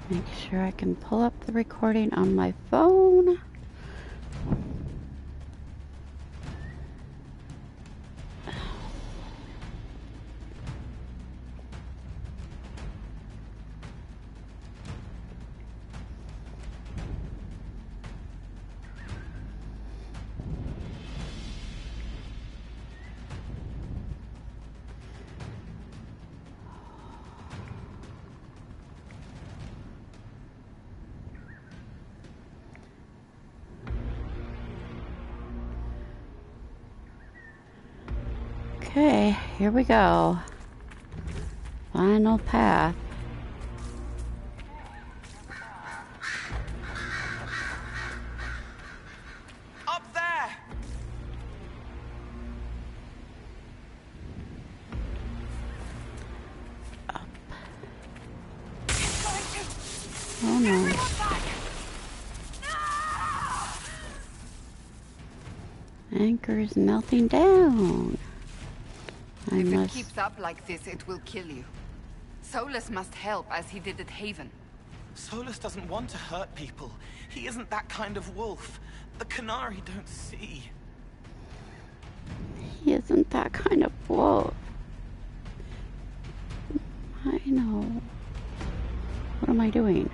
Make sure I can pull up the recording on my phone. Okay, here we go. Final path. Up there! Up. Oh no. Anchor is melting down. If it keeps up like this, it will kill you. Solas must help, as he did at Haven. Solas doesn't want to hurt people. He isn't that kind of wolf. The Canary don't see. He isn't that kind of wolf. I know. What am I doing?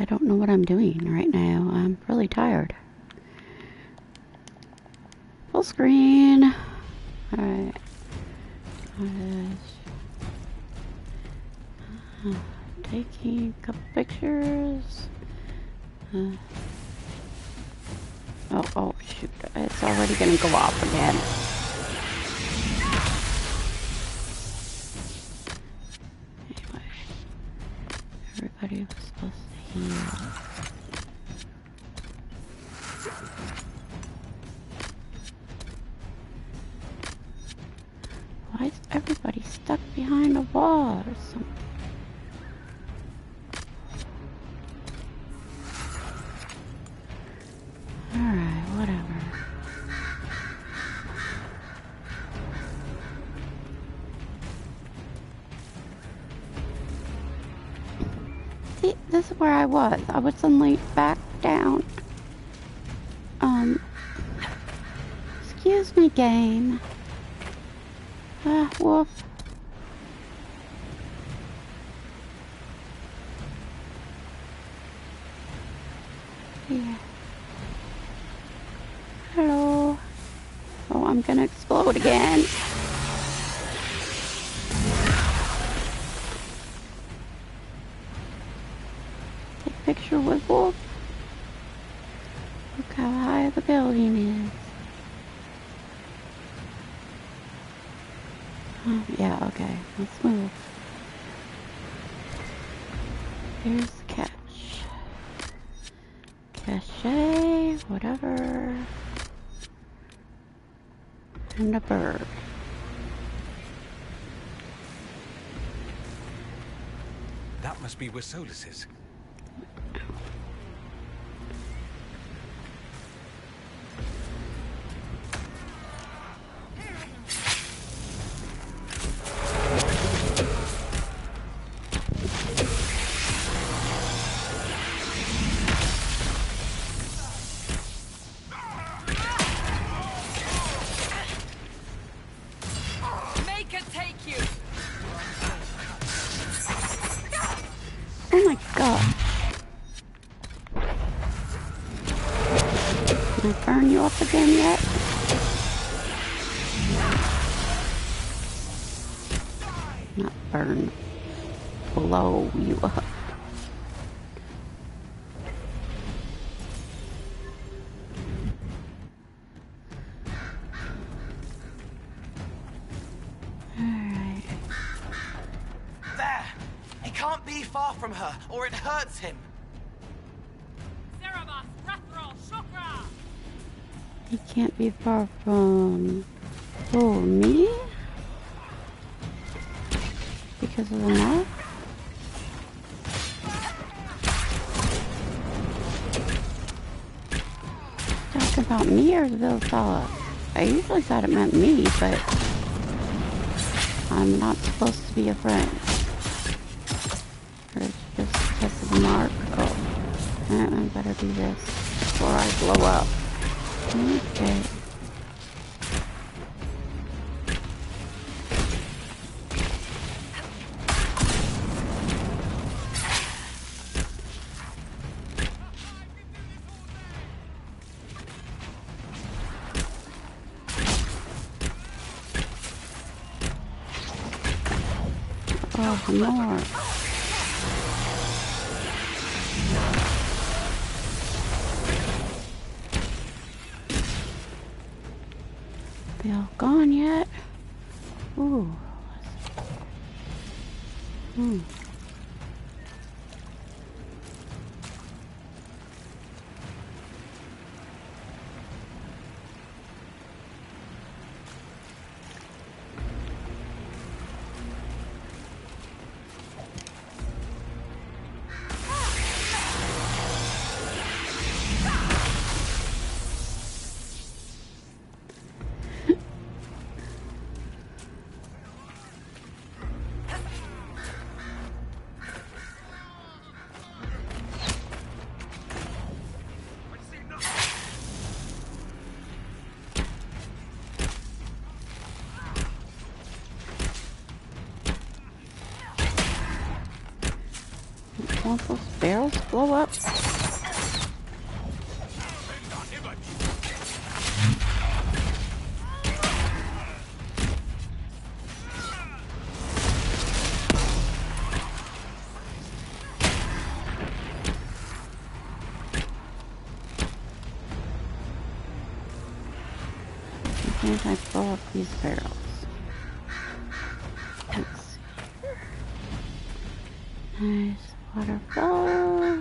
I don't know what I'm doing right now. I'm really tired. Full screen. Alright. Taking a couple pictures. Oh shoot, it's already gonna go off again. Anyway, everybody was supposed to heal. Why is everybody stuck behind a wall or something? Alright, whatever. See, this is where I was. I was suddenly back down. Excuse me, game. Wolf. Yeah. Hello. Oh, I'm gonna explode again. Take a picture with Wolf. Look how high the building is. Oh, yeah, okay. Let's move. Here's the catch. Cache, whatever. And a bird. That must be where Solas is. Oh my god. Can I burn you up again yet? Not burn. Blow you up. Alright. There! He can't be far from her, or it hurts him. He can't be far from... Oh, me? Because of the map? Talking about me or the Solas? I usually thought it meant me, but I'm not supposed to be a friend. Or it's just because of mark. Oh, I better do this before I blow up. Okay. Oh, more. They all gone yet? Ooh. Won't those barrels blow up? Sometimes I blow up these barrels. Let's see. Nice waterfall.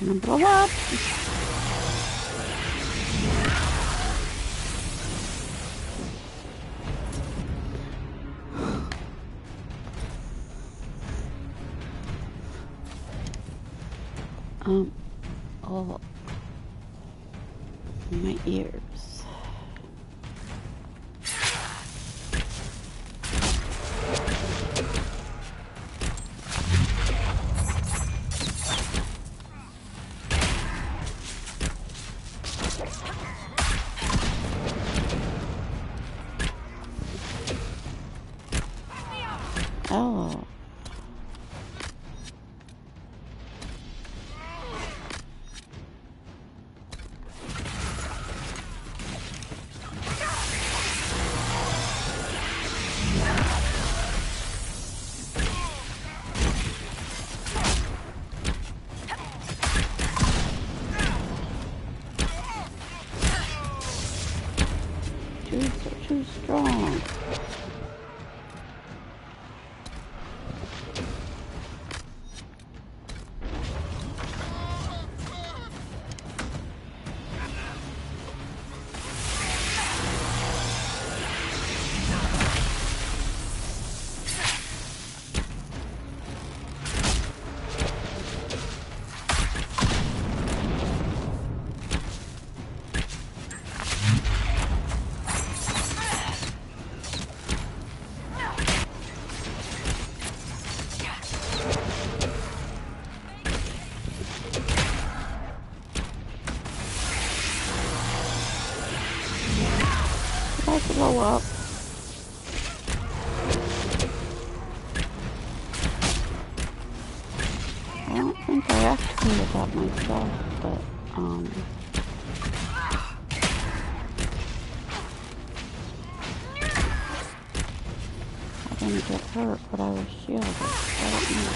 Gonna blow up. Oh, my ears. Oh. Too strong. Blow up. I don't think I activated that myself, but I didn't get hurt, but I was shielded. I don't know.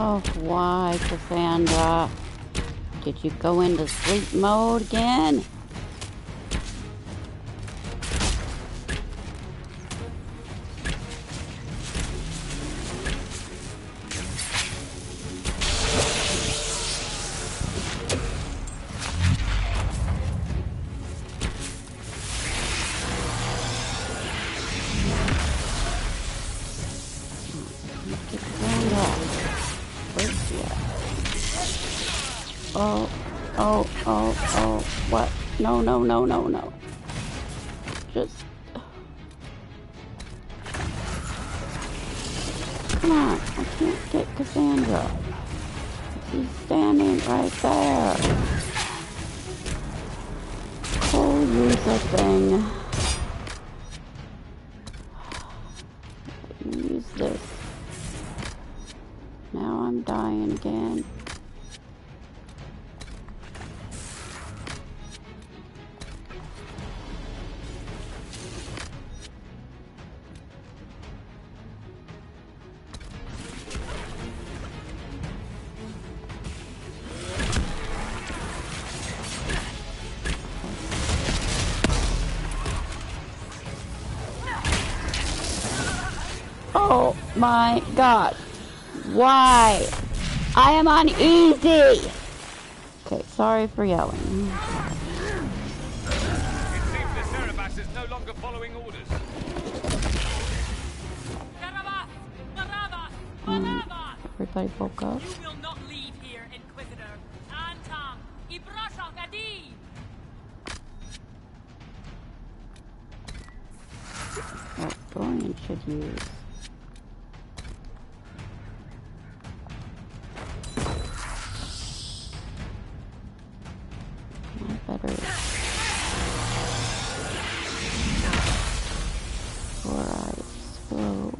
Oh, why, Cassandra? Did you go into sleep mode again? Oh, what? No. Just... Come on, I can't get Cassandra. She's standing right there. Oh, use that thing. Use this. Now I'm dying again. Oh my god. Why? I am on easy! Okay, sorry for yelling. It seems the Trespasser is no longer following orders. Everybody woke up. You will not leave here, Inquisitor. Antam, Ibrasha Gadi! What Dorian should use. Better before I explode.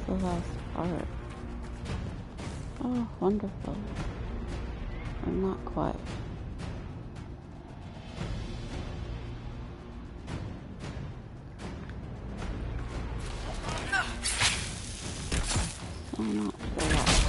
The last part. Oh, wonderful. Or not quite. So not so lost.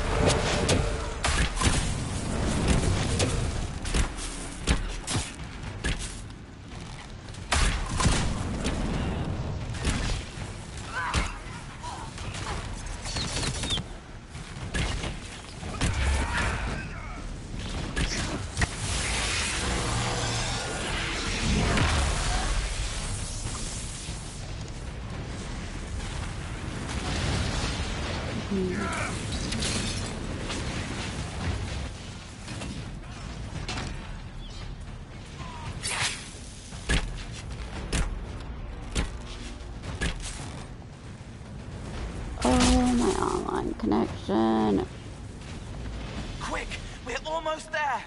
Oh, my online connection. Quick, we're almost there.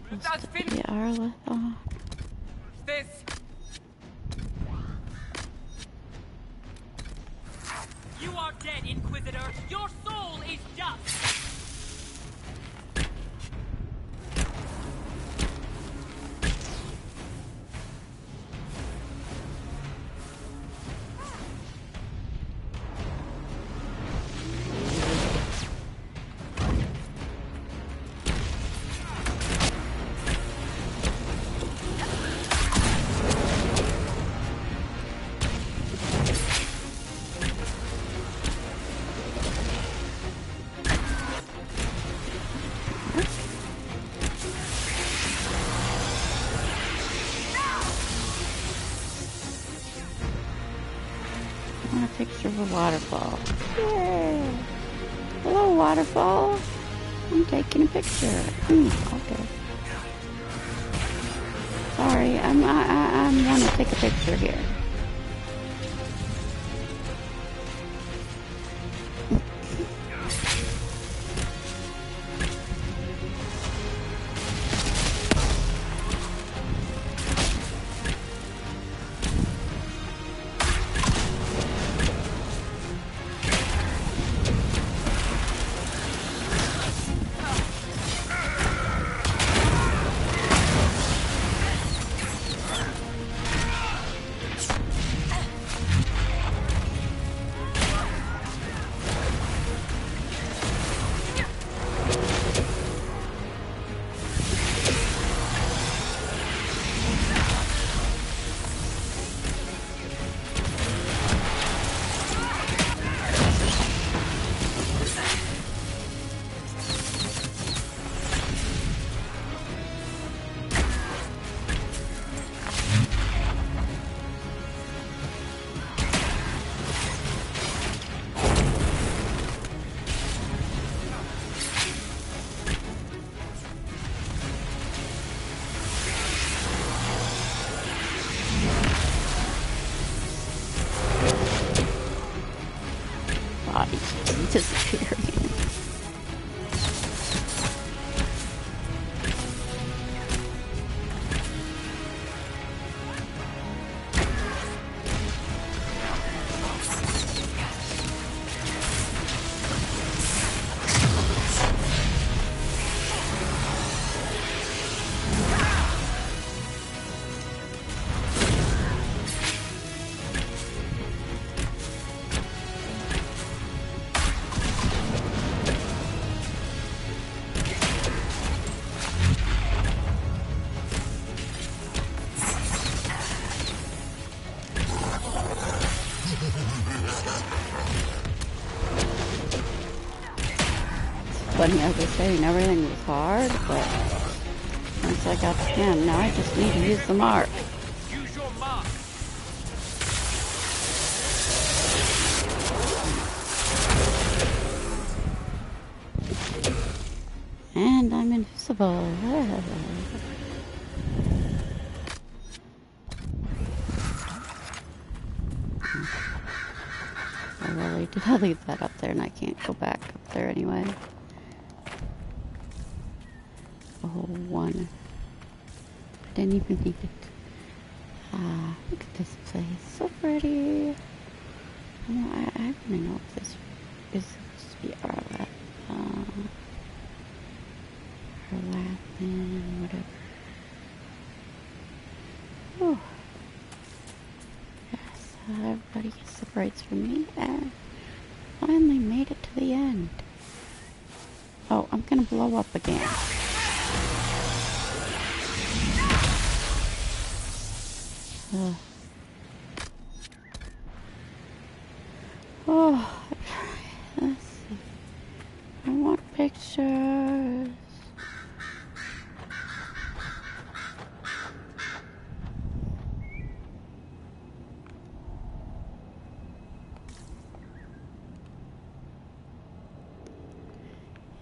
That's finished. The Arleth. Oh. This. You are dead, Inquisitor. Your soul is dust. Picture of a waterfall. Yay! Hello, waterfall. I'm taking a picture. Okay. Sorry, I want to take a picture here. Disappearing. Funny, I was saying everything was hard, but once I got to him, now I just need to use the mark. Use your mark. And I'm invisible. I really did I leave that up there and I can't go back up there anyway. Oh, one. I didn't even need it. Look at this place. So pretty. I want to know if this is supposed to be Arleth. Arlathan, whatever. Oh. Yes, everybody separates from me and finally made it to the end. Oh, I'm gonna blow up again. Oh, let's see. I want pictures.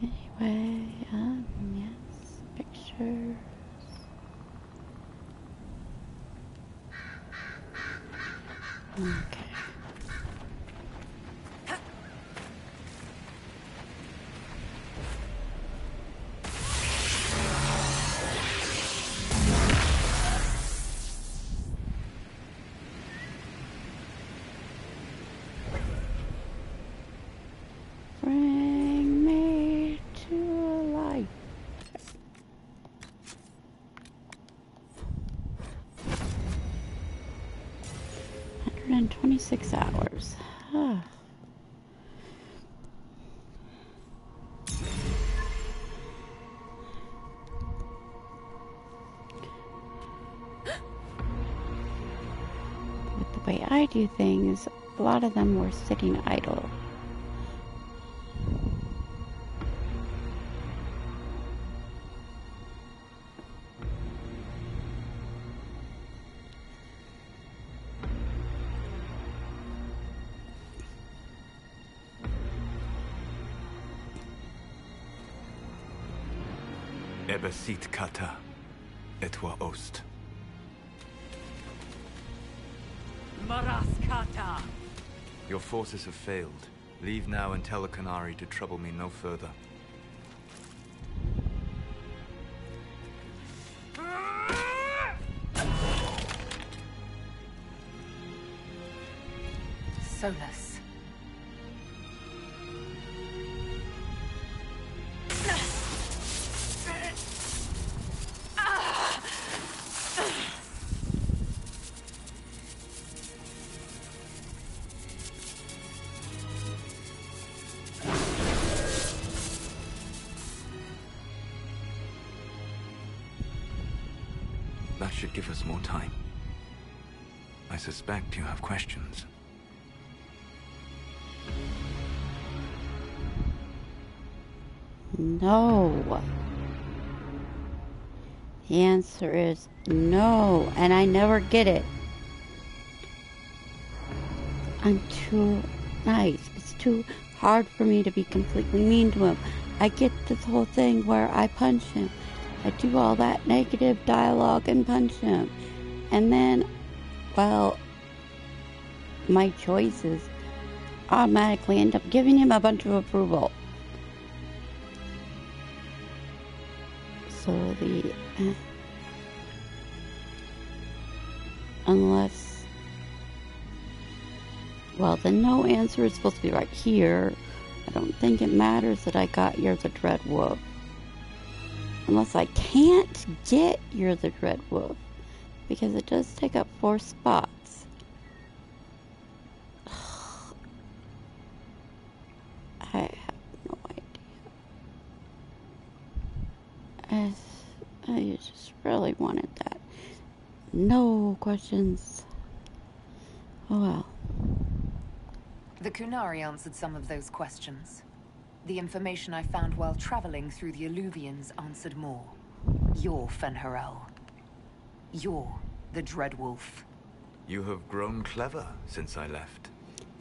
Anyway, yes, pictures. Okay. 26 hours. Ah. With the way I do things, a lot of them were sitting idle. Ebesit kata, etwa ost. Maraskata. Your forces have failed. Leave now and tell the Canary to trouble me no further. Solas. That should give us more time. I suspect you have questions. No. The answer is no, and I never get it. I'm too nice. It's too hard for me to be completely mean to him. I get this whole thing where I punch him. I do all that negative dialogue and punch him. And then, well, my choices automatically end up giving him a bunch of approval. So unless, well, the no answer is supposed to be right here. I don't think it matters that I got You're the Dread Wolf. Unless I can't get You're the Dread Wolf, because it does take up 4 spots. I have no idea. I just really wanted that. No questions. Oh well. The Kunari answered some of those questions. The information I found while traveling through the Alluvians answered more. You're Fen'Harel. You're the Dread Wolf. You have grown clever since I left.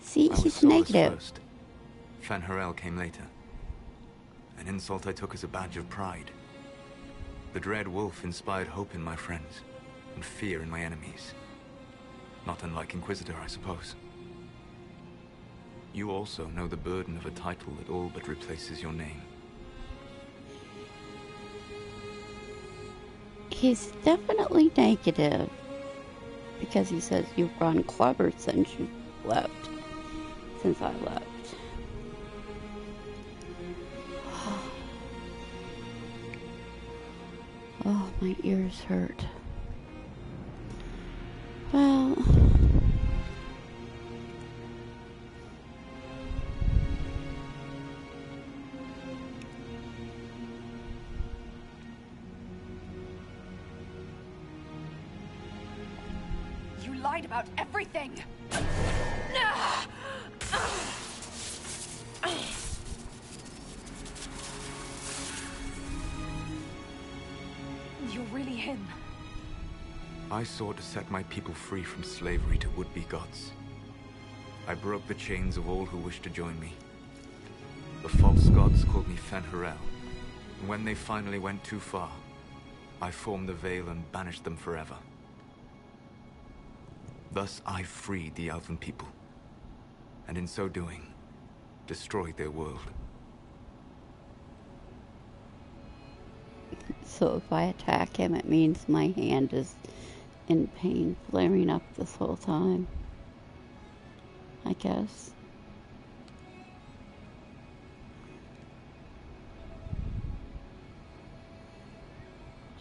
See, I was he's Solas negative. first. Fen'Harel came later. An insult I took as a badge of pride. The Dread Wolf inspired hope in my friends, and fear in my enemies. Not unlike Inquisitor, I suppose. You also know the burden of a title that all but replaces your name. He's definitely negative. Because he says you've grown clever since you left. Since I left. Oh, my ears hurt. Well... You lied about everything! You're really him. I sought to set my people free from slavery to would-be gods. I broke the chains of all who wished to join me. The false gods called me Fen'Harel, and when they finally went too far, I formed the Veil and banished them forever. Thus I freed the Elven people, and in so doing, destroyed their world. So if I attack him, it means my hand is in pain, flaring up this whole time. I guess.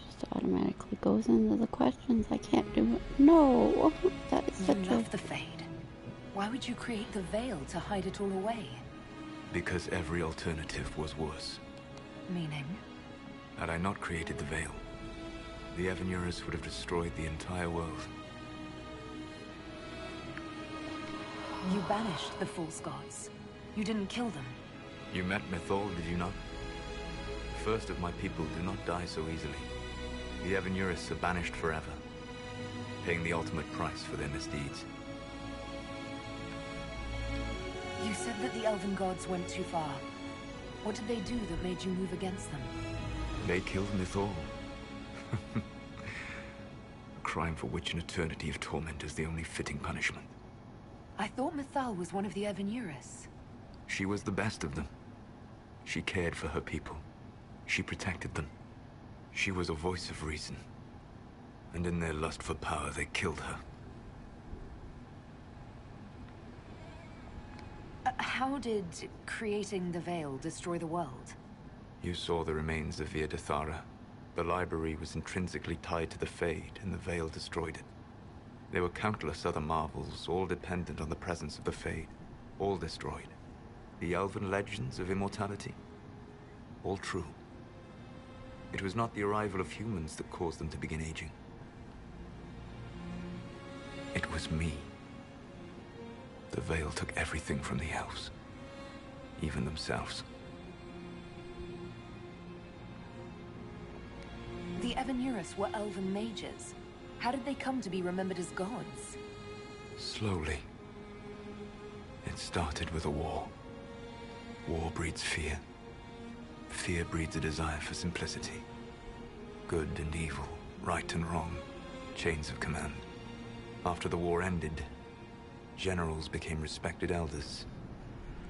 Just automatically goes into the questions. I can't do it. No! That is such You love the Fade. Why would you create the veil to hide it all away? Because every alternative was worse. Meaning? Had I not created the veil, the Evanurus would have destroyed the entire world. You banished the false gods. You didn't kill them. You met Mythal, did you not? The first of my people do not die so easily. The Evanurus are banished forever, paying the ultimate price for their misdeeds. You said that the elven gods went too far. What did they do that made you move against them? They killed Mythal. A crime for which an eternity of torment is the only fitting punishment. I thought Mythal was one of the Evanurus. She was the best of them. She cared for her people. She protected them. She was a voice of reason. And in their lust for power, they killed her. How did creating the veil destroy the world? You saw the remains of Via Dethara. The library was intrinsically tied to the Fade, and the veil destroyed it. There were countless other marvels, all dependent on the presence of the Fade, all destroyed. The elven legends of immortality, all true. It was not the arrival of humans that caused them to begin aging. It was me. The veil took everything from the elves, even themselves. The Evanurus were elven mages. How did they come to be remembered as gods? Slowly. It started with a war. War breeds fear. Fear breeds a desire for simplicity. Good and evil, right and wrong, chains of command. After the war ended, generals became respected elders,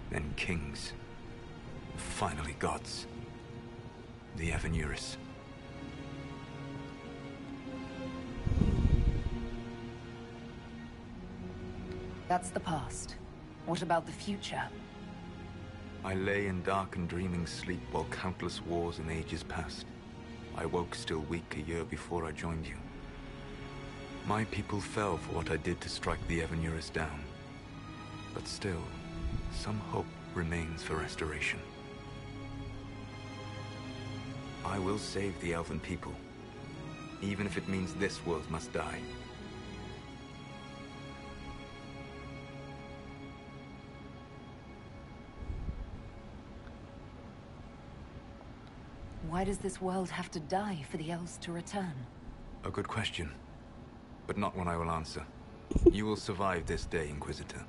then kings, finally gods. The Evanurus. That's the past. What about the future? I lay in dark and dreaming sleep while countless wars and ages passed. I woke still weak a year before I joined you. My people fell for what I did to strike the Evanurus down. But still, some hope remains for restoration. I will save the elven people, even if it means this world must die. Why does this world have to die for the elves to return? A good question, but not one I will answer. You will survive this day, Inquisitor.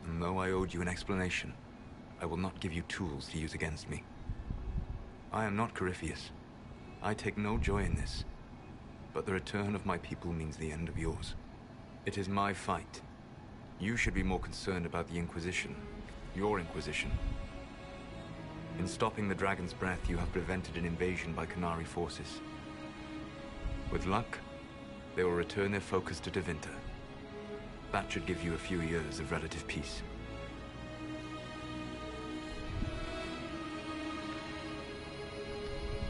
And though I owed you an explanation, I will not give you tools to use against me. I am not Corypheus. I take no joy in this. But the return of my people means the end of yours. It is my fight. You should be more concerned about the Inquisition. Your Inquisition. In stopping the Dragon's Breath, you have prevented an invasion by Qunari forces. With luck, they will return their focus to Tevinter. That should give you a few years of relative peace.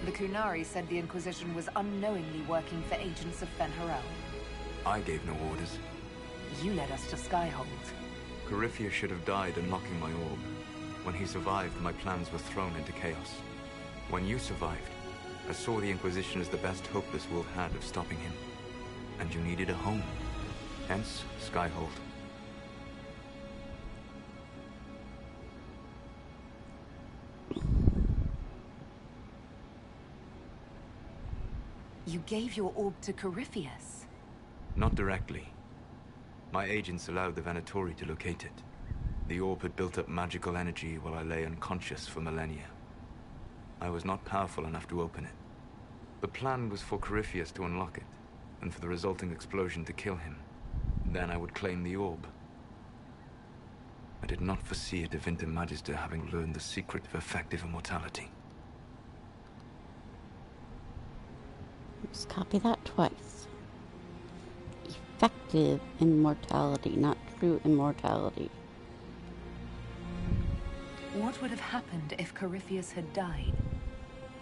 The Qunari said the Inquisition was unknowingly working for agents of Fen'Harel. I gave no orders. You led us to Skyhold. Corypheus should have died unlocking my orb. When he survived, my plans were thrown into chaos. When you survived, I saw the Inquisition as the best hope this world had of stopping him. And you needed a home. Hence, Skyhold. You gave your orb to Corypheus? Not directly. My agents allowed the Venatori to locate it. The orb had built up magical energy while I lay unconscious for millennia. I was not powerful enough to open it. The plan was for Corypheus to unlock it, and for the resulting explosion to kill him. Then I would claim the orb. I did not foresee a Tevinter Magister having learned the secret of effective immortality. Just copy that twice. Effective immortality, not true immortality. What would have happened if Corypheus had died,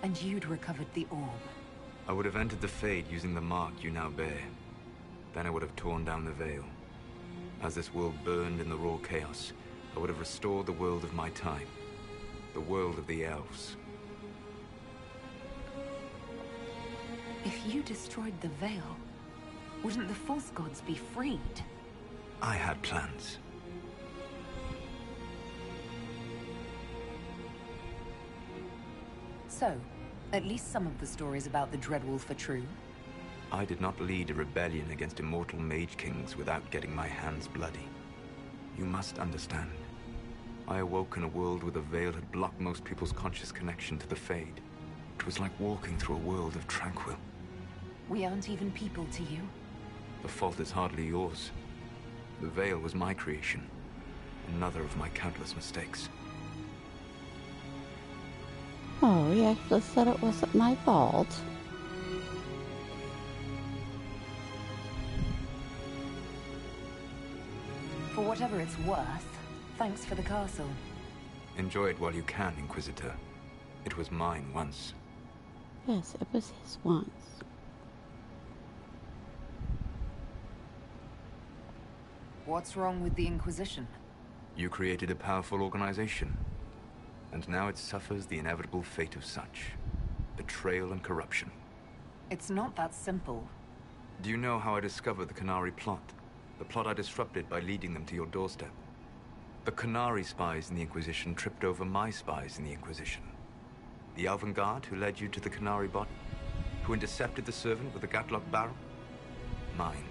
and you'd recovered the orb? I would have entered the Fade using the mark you now bear. Then I would have torn down the veil. As this world burned in the raw chaos, I would have restored the world of my time. The world of the elves. If you destroyed the Veil, wouldn't the false gods be freed? I had plans. So, at least some of the stories about the Dreadwolf are true. I did not lead a rebellion against immortal mage kings without getting my hands bloody. You must understand. I awoke in a world where the Veil had blocked most people's conscious connection to the Fade. It was like walking through a world of tranquil. We aren't even people to you. The fault is hardly yours. The Veil was my creation. Another of my countless mistakes. Oh, he actually said it wasn't my fault. For whatever it's worth, thanks for the castle. Enjoy it while you can, Inquisitor. It was mine once. Yes, it was his once. What's wrong with the Inquisition? You created a powerful organization, and now it suffers the inevitable fate of such. Betrayal and corruption. It's not that simple. Do you know how I discovered the Canary plot? The plot I disrupted by leading them to your doorstep. The Canary spies in the Inquisition tripped over my spies in the Inquisition. The Elven Guard who led you to the Canary bot, who intercepted the servant with the gatlock barrel? Mine.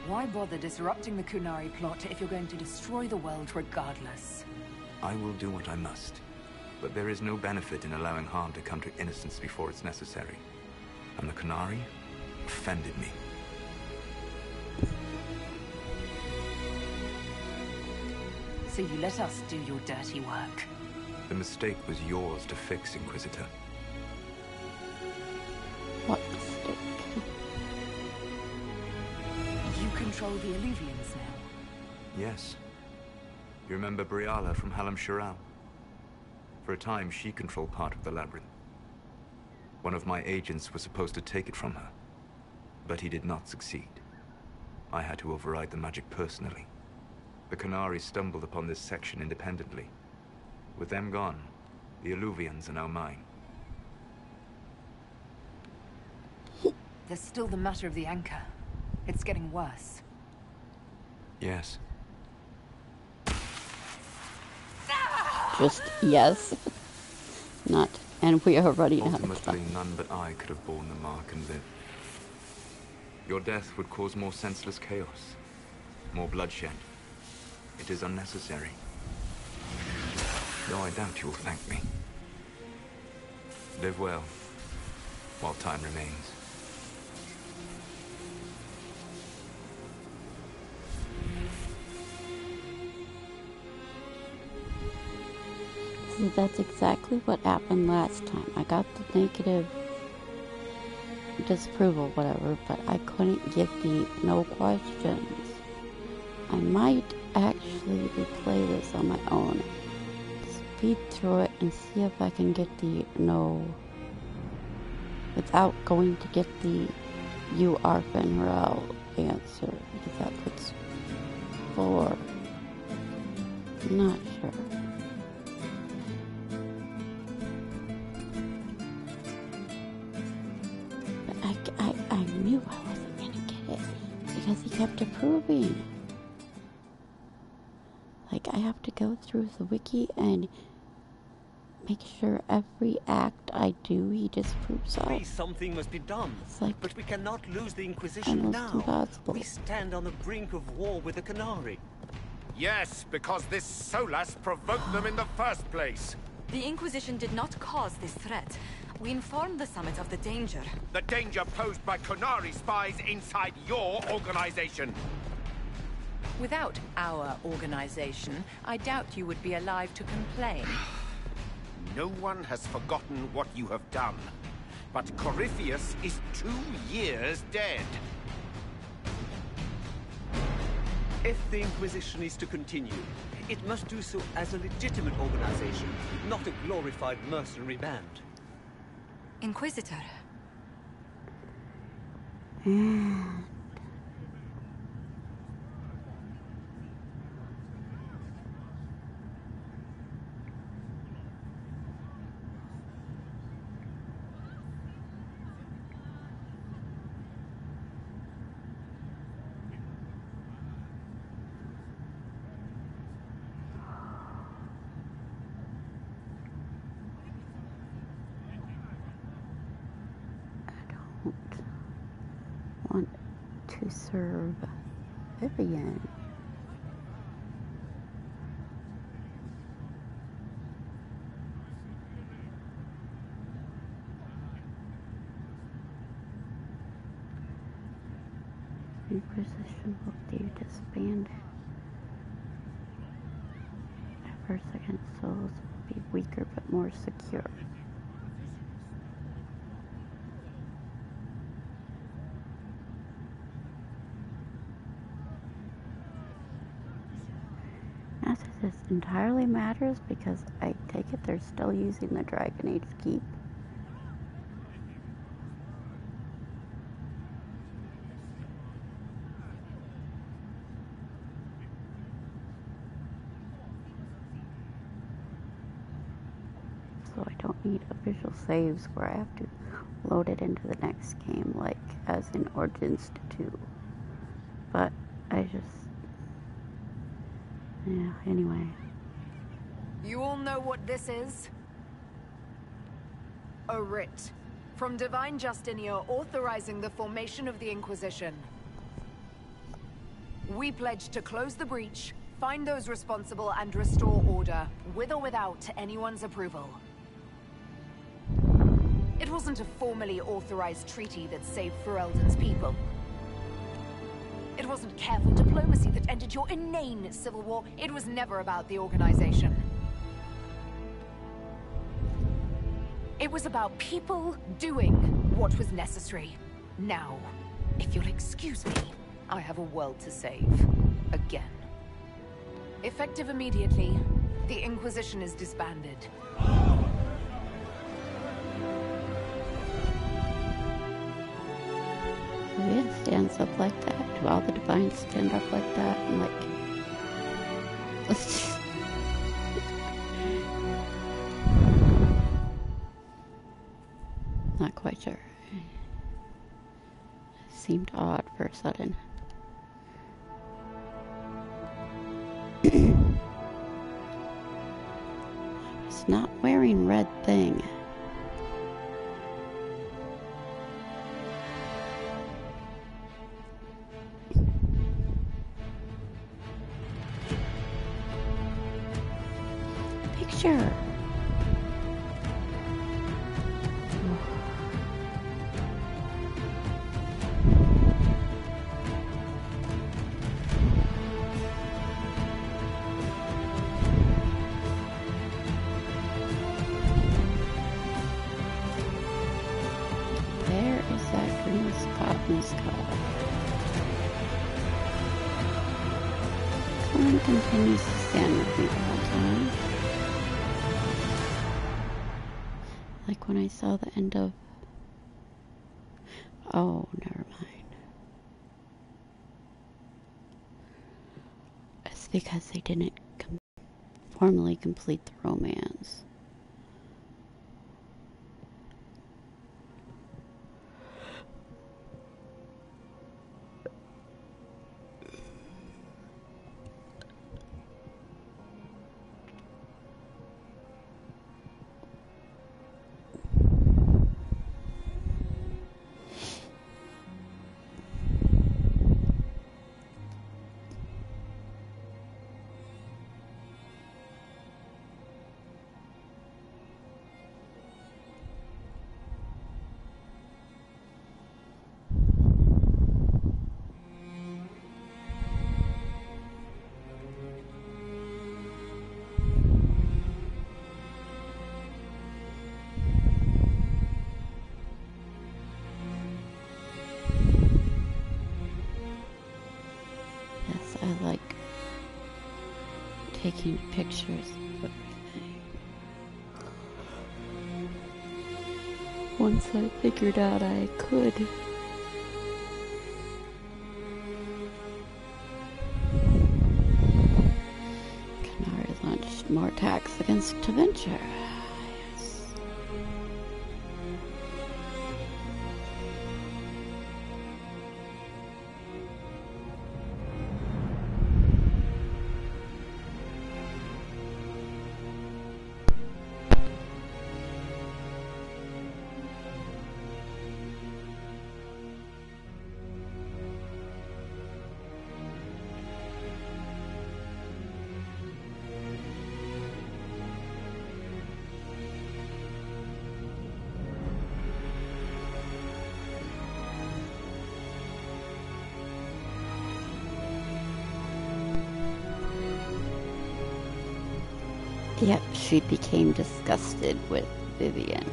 Why bother disrupting the Kunari plot if you're going to destroy the world regardless? I will do what I must. But there is no benefit in allowing harm to come to innocence before it's necessary. And the Canary offended me. So you let us do your dirty work. The mistake was yours to fix, Inquisitor. What mistake? You control the Illuvians now. Yes. You remember Briala from Halam Shiral? For a time, she controlled part of the labyrinth. One of my agents was supposed to take it from her, but he did not succeed. I had to override the magic personally. The Canary stumbled upon this section independently. With them gone, the Illuvians are now mine. There's still the matter of the anchor. It's getting worse. Yes. Just yes. Not, and we are running out of Ultimately, time. none but I could have borne the mark and lived. Your death would cause more senseless chaos, more bloodshed. It is unnecessary. Though I doubt you will thank me. Live well, while time remains. See, that's exactly what happened last time. I got the negative disapproval, whatever, but I couldn't give the no questions. I might actually replay this on my own, speed through it, and see if I can get the no without going to get the you are Fenrel answer, because that puts 4. Not sure. I knew I wasn't gonna get it because he kept approving. Like, I have to go through the wiki and make sure every act I do he disapproves of. Something must be done. It's like, but we cannot lose the Inquisition almost now. impossible. We stand on the brink of war with the Canary. Yes, because this Solas provoked them in the first place. The Inquisition did not cause this threat. We informed the Summit of the danger. The danger posed by Canary spies inside your organization. Without our organization, I doubt you would be alive to complain. No one has forgotten what you have done. But Corypheus is 2 years dead. If the Inquisition is to continue, it must do so as a legitimate organization, not a glorified mercenary band. Inquisitor, And want to serve Vivian. Inquisition will be disbanded. Efforts against Solas will be weaker but more secure. Not that this entirely matters, because I take it they're still using the Dragon Age keep. So I don't need official saves where I have to load it into the next game, like as in Origins 2. But I just... yeah, anyway. You all know what this is? A writ from Divine Justinia authorizing the formation of the Inquisition. We pledge to close the breach, find those responsible, and restore order, with or without anyone's approval. It wasn't a formally authorized treaty that saved Ferelden's people. It wasn't careful diplomacy that ended your inane civil war. It was never about the organization. It was about people doing what was necessary. Now, if you'll excuse me, I have a world to save. Again. Effective immediately, the Inquisition is disbanded. It stands up like that. Do all the Divines stand up like that? And like... not quite sure. It seemed odd for a sudden. It's not wearing red thing. Picture. There is that green spot in the sky. Colin continues to stand with me the whole time. Like when I saw the end of... oh, never mind. It's because they didn't formally complete the romance. I like taking pictures of everything. Once I figured out I could launched more attacks against Venture. Yes. Yep, she became disgusted with Vivian.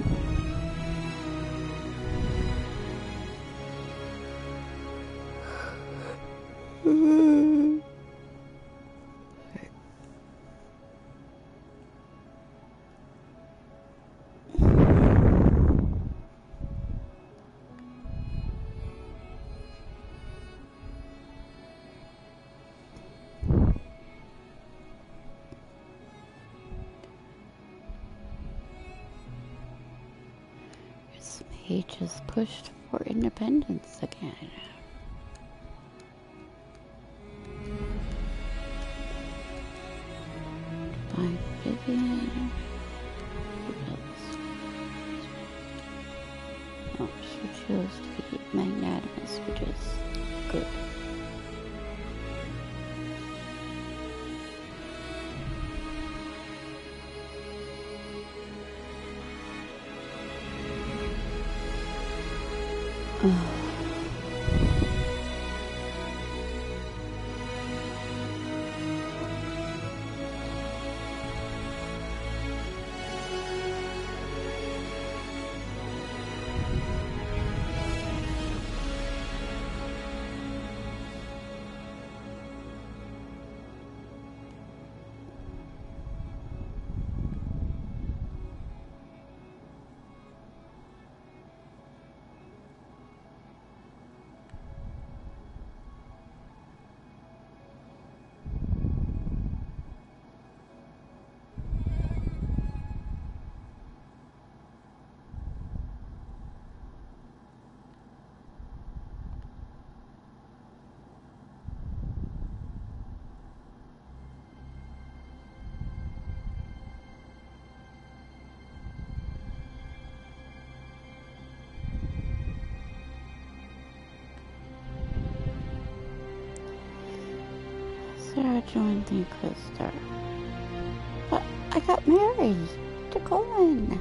Mage has pushed for independence again. By Vivian. Oh, she chose to be magnanimous, which is good. Sarah joined the Inquisitor. But I got married to Colin.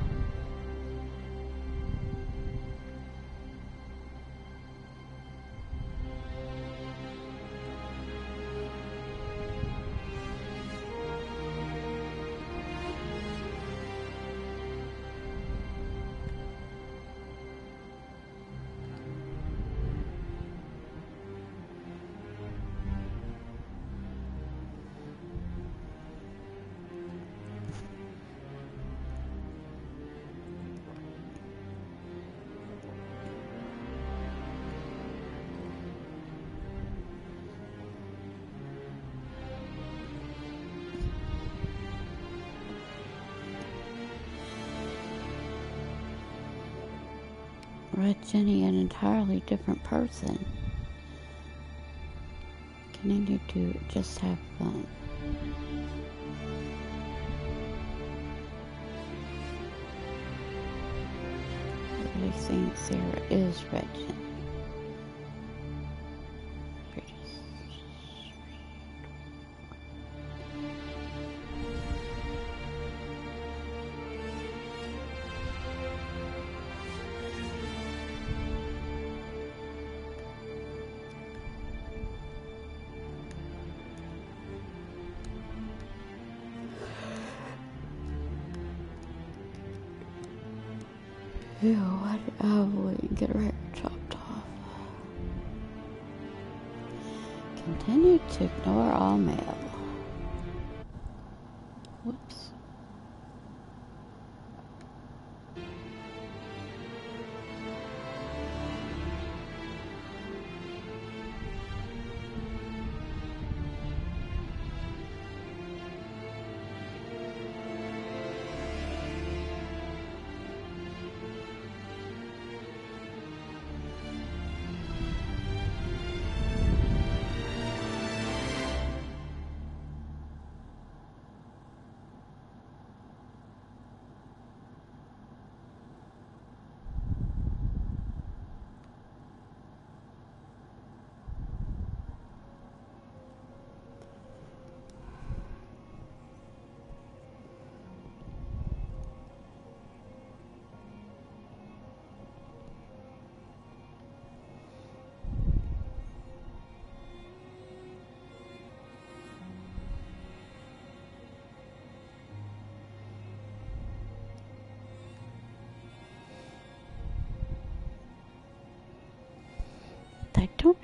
Red Jenny, an entirely different person. Continue to just have fun. Really think Sarah is Red Jenny. Ew, why did Evelyn get her hair chopped off? Continue to ignore all mail. Whoops.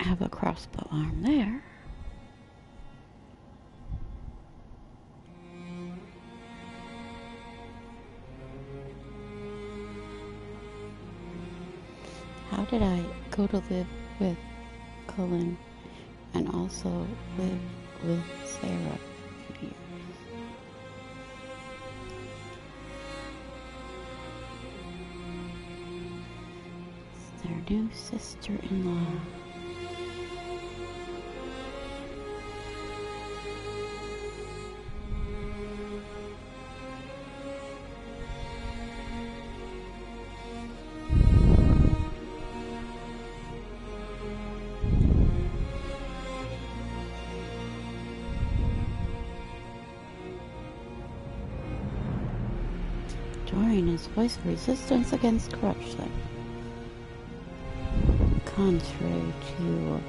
have a crossbow arm there. How did I go to live with Cullen and also live with Sarah for years? It's their new sister-in-law. Dorian is voice of resistance against corruption. Contrary to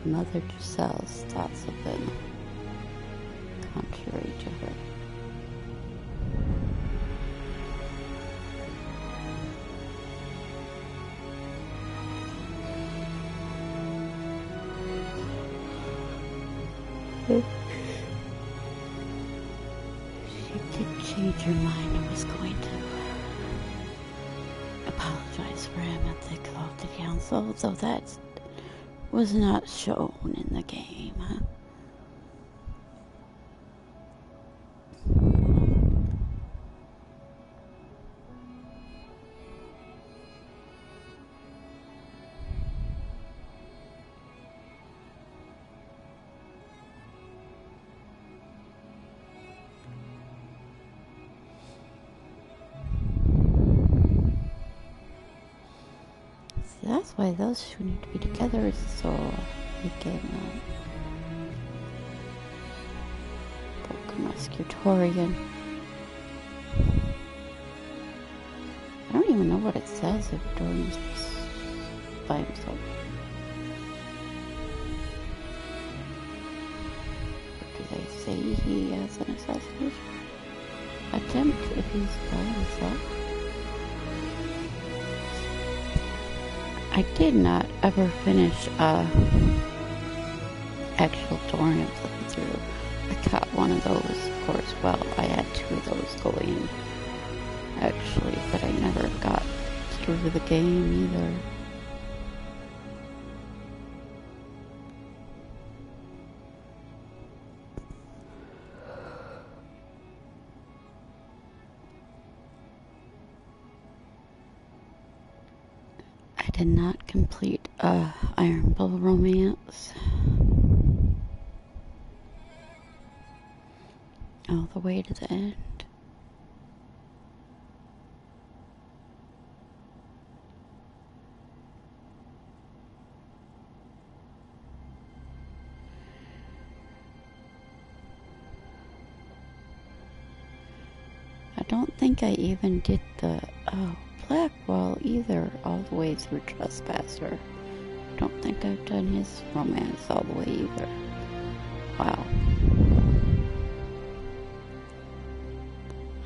Mother Giselle's thoughts of him. Contrary to her. She did change her mind and was going to apologize for him at the council, so that was not shown in the game, huh? That's why those two need to be together, so we can Broken Rescutorian. I don't even know what it says if Dorian's by himself. Or do they say he has an assassination attempt if he's by himself? I did not ever finish actual Dorian flipping through. I caught one of those, of course. Well, I had two of those going, actually, but I never got through the game either. I did not complete Iron Bull Romance all the way to the end. I don't think I even did the Blackwell either, all the way through Trespasser. I don't think I've done his romance all the way either. Wow.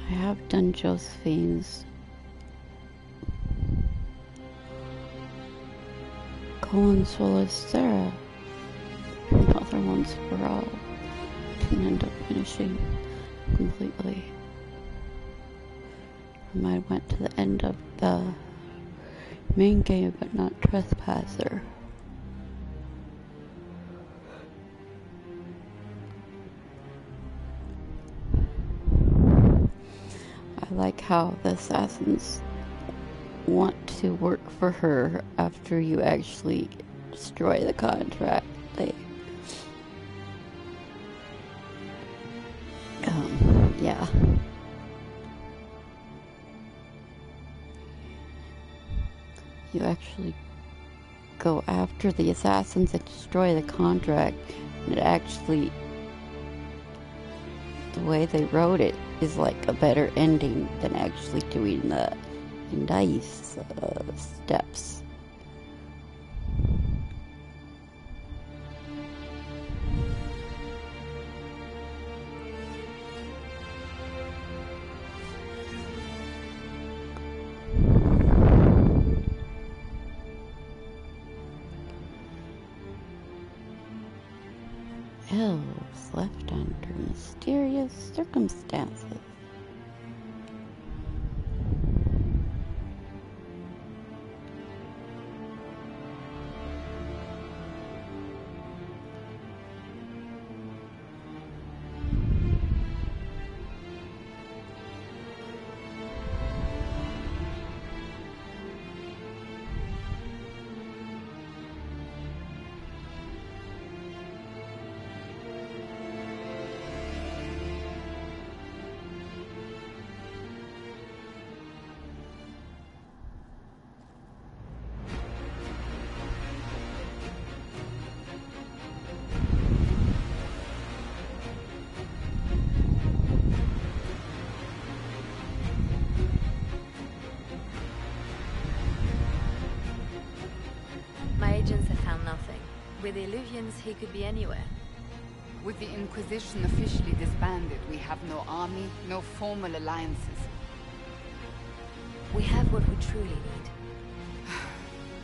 I have done Josephine's. Colin, Solas, Sarah. The other ones were all didn't end up finishing completely. I went to the end of the main game, but not Trespasser. I like how the assassins want to work for her after you actually destroy the contract. They, yeah. You actually go after the assassins and destroy the contract, and it actually, the way they wrote it is like a better ending than actually doing the dice steps. elves left under mysterious circumstances. My agents have found nothing. With the Illuvians, he could be anywhere. With the Inquisition officially disbanded, we have no army, no formal alliances. We have what we truly need.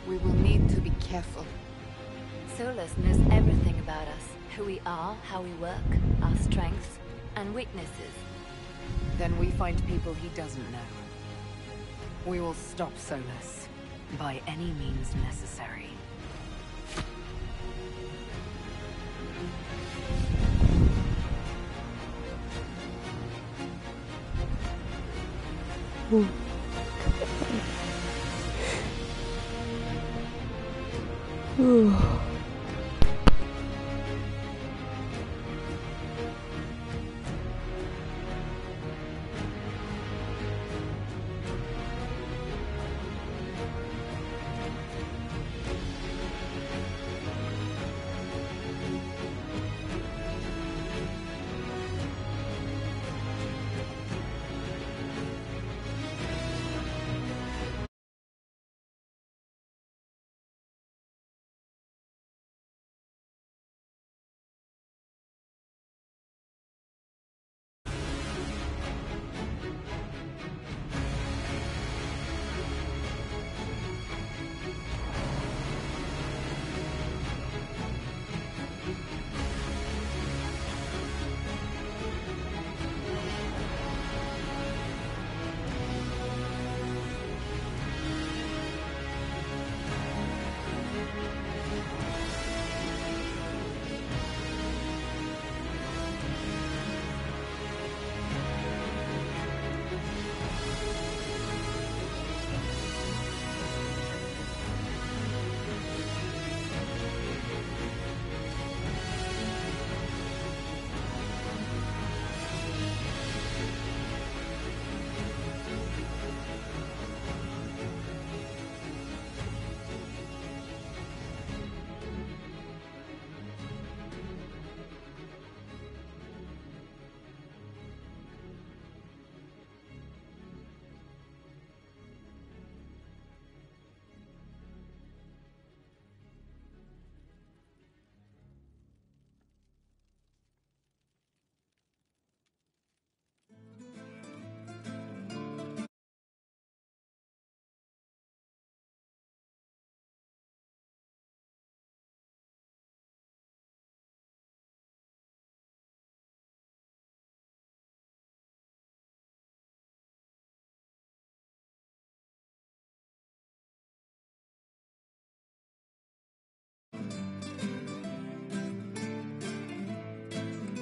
We will need to be careful. Solas knows everything about us. Who we are, how we work, our strengths and weaknesses. Then we find people he doesn't know. We will stop Solas, by any means necessary.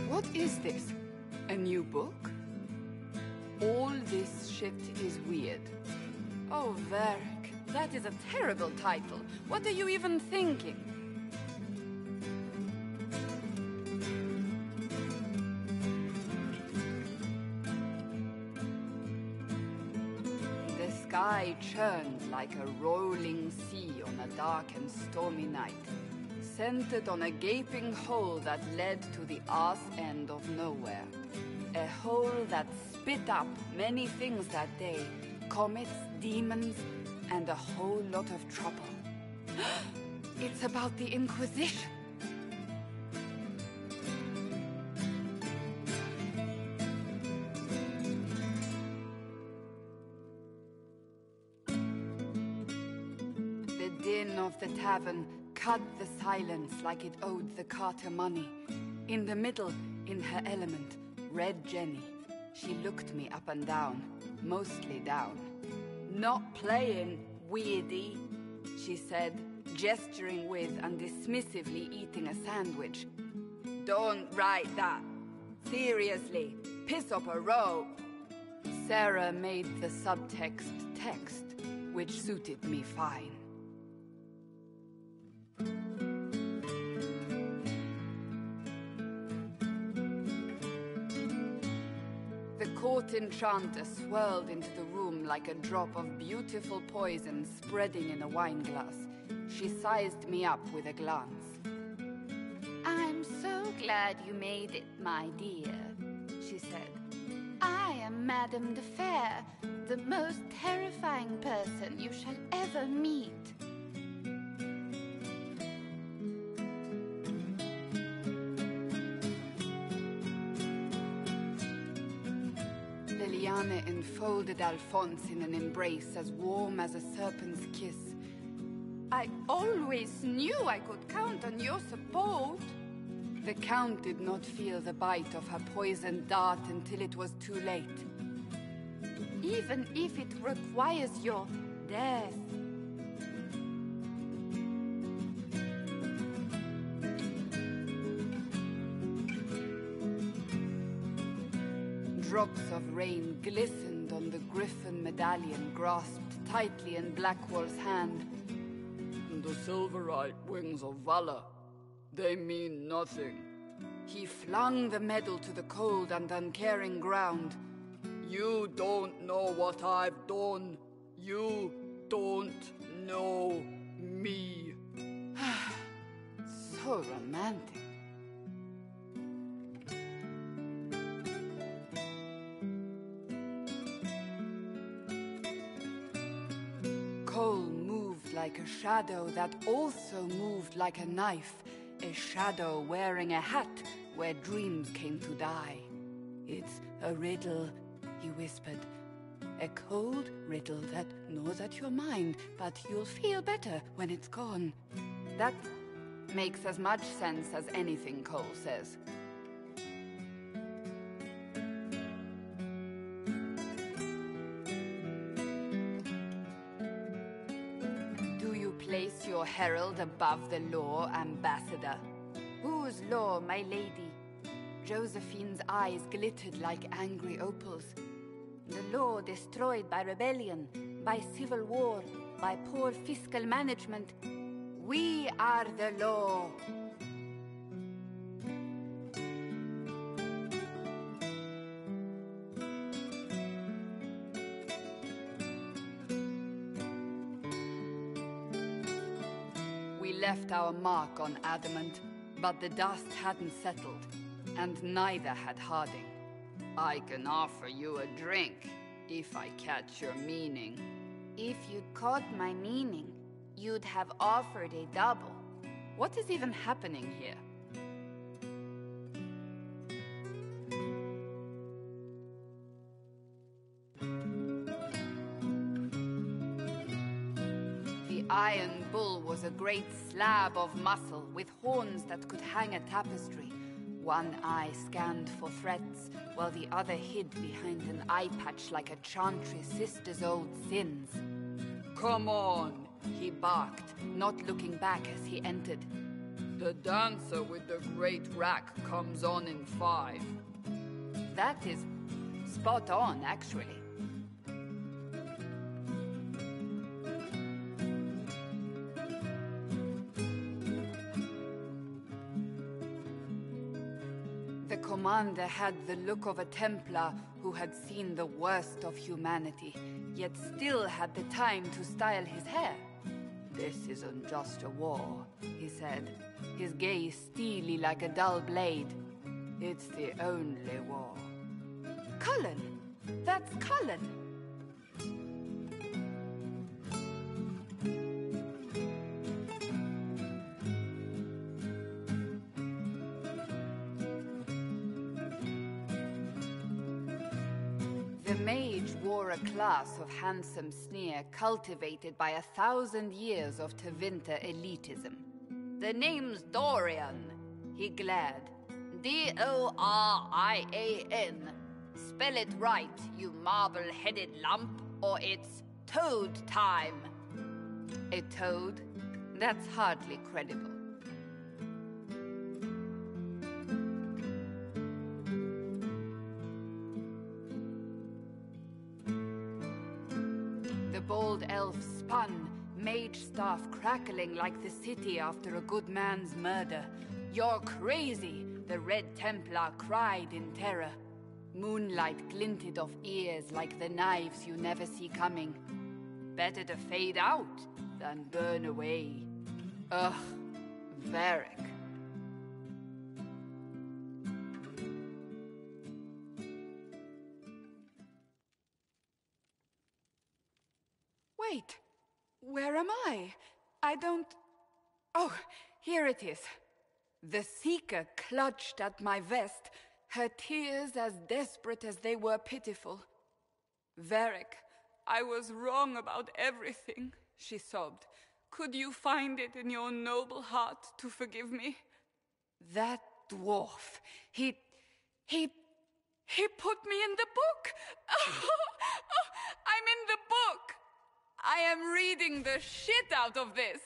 What is this? A new book? All this shit is weird. Oh, Varric, that is a terrible title. What are you even thinking? The sky churned like a rolling sea on a dark and stormy night, centered on a gaping hole that led to the arse end of nowhere. A hole that spit up many things that day. Comets, demons, and a whole lot of trouble. It's about the Inquisition. The din of the tavern cut the silence like it owed the carter money. In the middle, in her element, Red Jenny. She looked me up and down, mostly down. "Not playing, weirdy," she said, gesturing with and dismissively eating a sandwich. "Don't write that. Seriously, piss up a row." Sarah made the subtext text, which suited me fine. The court enchanter swirled into the room like a drop of beautiful poison spreading in a wineglass. She sized me up with a glance. "I'm so glad you made it, my dear," she said. "I am Madame de Fair, the most terrifying person you shall ever meet." Liliane enfolded Alphonse in an embrace as warm as a serpent's kiss. "I always knew I could count on your support." The Count did not feel the bite of her poisoned dart until it was too late. "Even if it requires your death." Drops of rain glistened on the griffin medallion grasped tightly in Blackwall's hand. "The silverite wings of valor. They mean nothing." He flung the medal to the cold and uncaring ground. "You don't know what I've done. You don't know me." So romantic. Cole moved like a shadow that also moved like a knife. A shadow wearing a hat where dreams came to die. "It's a riddle," he whispered. "A cold riddle that gnaws at your mind, but you'll feel better when it's gone." That makes as much sense as anything Cole says. Place your herald above the law, Ambassador. Whose law, my lady? Josephine's eyes glittered like angry opals. The law destroyed by rebellion, by civil war, by poor fiscal management. We are the law. Left our mark on adamant, but the dust hadn't settled, and neither had Harding. "I can offer you a drink, if I catch your meaning." "If you'd caught my meaning, you'd have offered a double." What is even happening here? The Iron Bull was a great slab of muscle with horns that could hang a tapestry. One eye scanned for threats, while the other hid behind an eye patch like a chantry sister's old sins. "Come on," he barked, not looking back as he entered. "The dancer with the great rack comes on in 5. That is spot on, actually. The commander had the look of a Templar who had seen the worst of humanity, yet still had the time to style his hair. "This isn't just a war," he said, his gaze steely like a dull blade. "It's the only war." "Cullen! That's Cullen!" The mage wore a class of handsome sneer cultivated by 1,000 years of Tevinter elitism. "The name's Dorian," he glared. Dorian. Spell it right, you marble-headed lump, or it's toad time. A toad? That's hardly credible. The bold elf spun, mage staff crackling like the city after a good man's murder. "You're crazy!" the Red Templar cried in terror. Moonlight glinted off ears like the knives you never see coming. Better to fade out than burn away. Ugh, Varric. Wait, where am I? I don't... Oh, here it is. The Seeker clutched at my vest, her tears as desperate as they were pitiful. "Varric, I was wrong about everything," she sobbed. "Could you find it in your noble heart to forgive me?" That dwarf, he put me in the book! I'm in the book! I am reading the shit out of this!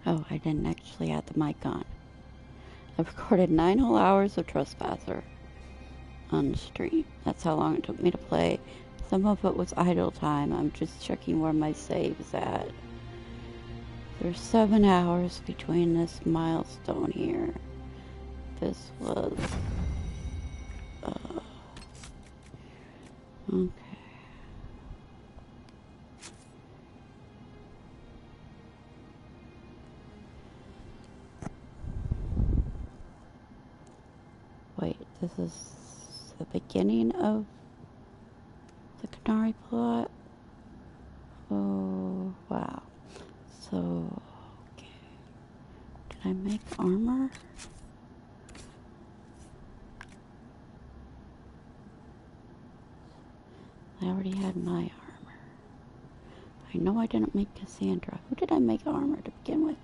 Oh, I didn't actually have the mic on. I've recorded 9 whole hours of Trespasser on stream. That's how long it took me to play. Some of it was idle time. I'm just checking where my save is at. There's 7 hours between this milestone here. This was... okay. Wait, this is the beginning of the Canary plot. Oh, wow. So, okay. Did I make armor? I already had my armor. I know I didn't make Cassandra. Who did I make armor to begin with?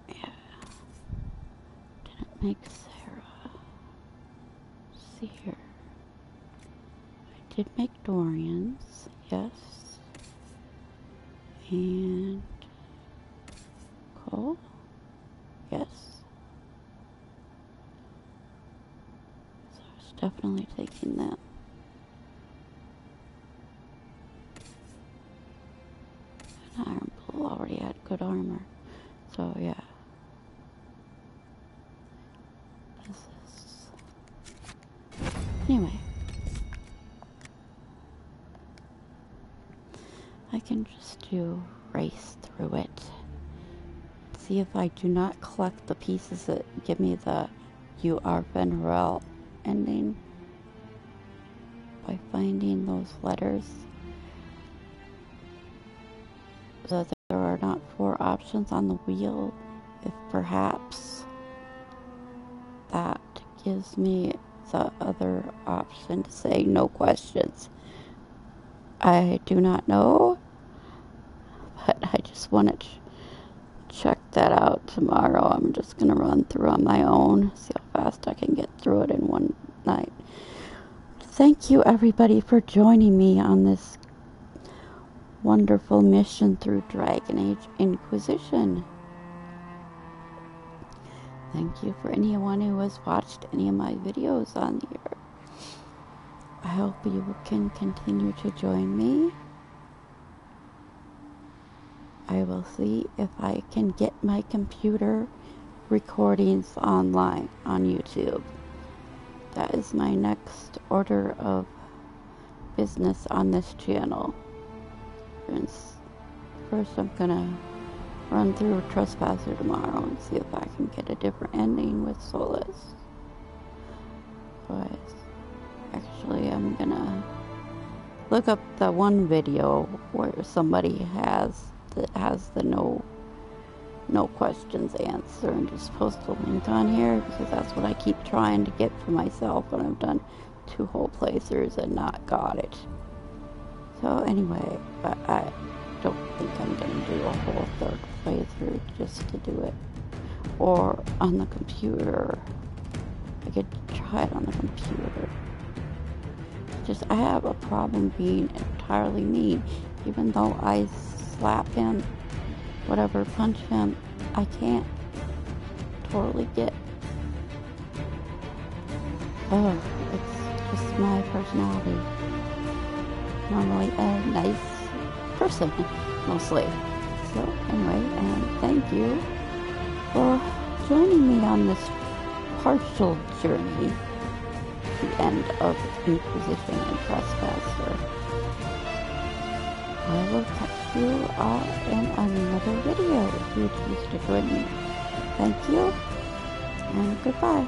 Yeah. Didn't make Sarah. Let's see here. I did make Dorian's, yes. And Cole, yes. So I was definitely taking that. And Iron Bull already had good armor, so yeah. This is... Anyway. I can just race through it. See if I do not collect the pieces that give me the "You are Fenrirel" ending by finding those letters. So that there are not 4 options on the wheel, if perhaps that gives me the other option to say no questions. I do not know, but I just want to check that out tomorrow. I'm just going to run through on my own, see how fast I can get through it in one night. Thank you everybody for joining me on this wonderful mission through Dragon Age Inquisition. Thank you for anyone who has watched any of my videos on here. I hope you can continue to join me. I will see if I can get my computer recordings online on YouTube. That is my next order of business on this channel. First I'm gonna run through Trespasser tomorrow and see if I can get a different ending with Solas. But actually I'm gonna look up the one video where somebody has the no questions answer and just post a link on here, because that's what I keep trying to get for myself, and I've done 2 whole playthroughs and not got it. So anyway, I don't think I'm gonna do a whole 3rd playthrough just to do it. Or on the computer. I could try it on the computer. I have a problem being entirely mean. Even though I slap him, whatever, punch him, I can't totally get... Oh, it's just my personality. Normally a nice person, mostly. So anyway, and thank you for joining me on this partial journey to the end of Inquisition and Trespasser. I will catch you all in another video if you choose to join me. Thank you, and goodbye.